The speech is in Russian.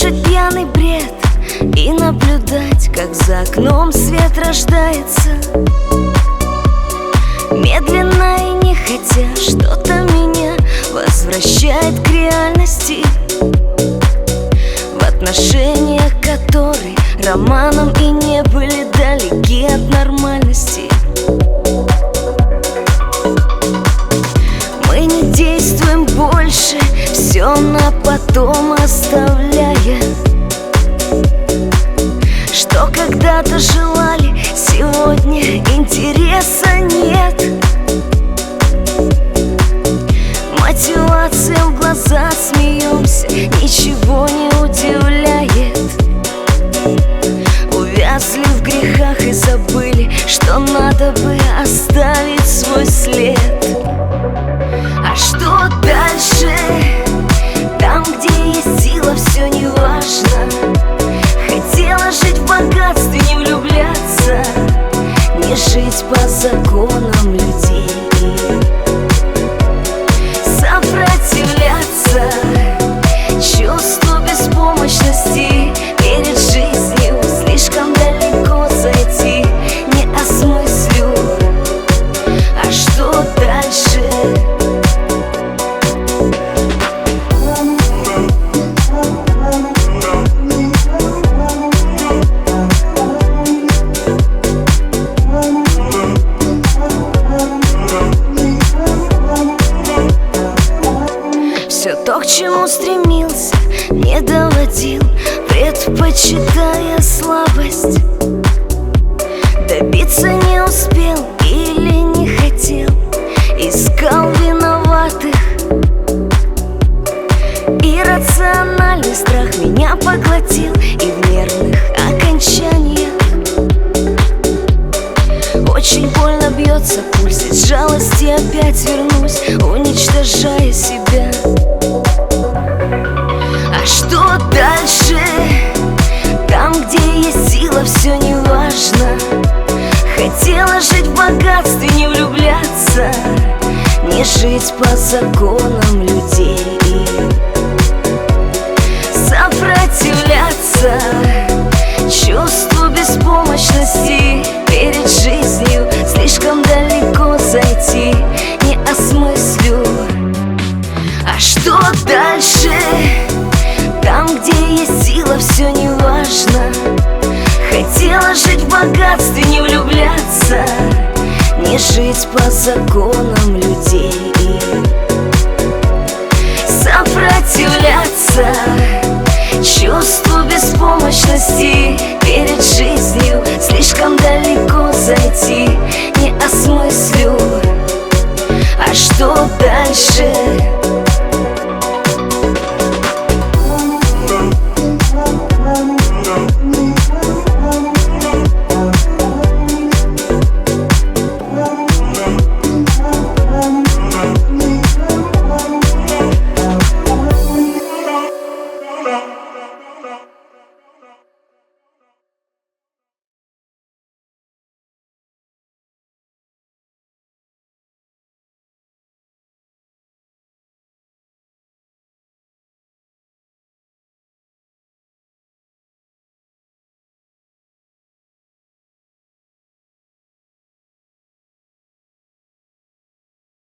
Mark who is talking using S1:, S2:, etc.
S1: слушать пьяный бред и наблюдать, как за окном свет рождается. Медленно и нехотя что-то меня возвращает к реальности, в отношениях которые романом и не были далеки от нормальности. Мы не действуем больше, все на потом оставляя, что когда-то желали, сегодня интереса нет. Мотивация в глаза, смеемся, ничего не удивляет. Увязли в грехах и забыли, что надо бы оставить свой след. А что дальше? Там, где есть сила, все не важно. Хотела жить в богатстве, не влюбляться, не жить по законам людей. Сопротивляться чувству беспомощности перед жизнью, слишком далеко зайти не осмыслю. А что дальше? Все то, к чему стремился, не доводил, предпочитая слабость. Добиться не успел или не хотел, искал виноватых. Иррациональный страх меня поглотил, и в нервных окончаниях очень больно бьется пульс, из жалости опять вернусь, уничтожая себя. А что дальше? Там, где есть сила, все не важно. Хотела жить в богатстве, не влюбляться, не жить по законам людей. Сопротивляться чувству беспомощности перед жизнью, слишком далеко зайти не осмыслю. А что дальше? Там, где есть сила, все не важно. Хотела жить в богатстве, не влюбляться, не жить по законам людей. Сопротивляться чувству беспомощности перед жизнью, слишком далеко зайти не осмыслю. А что дальше?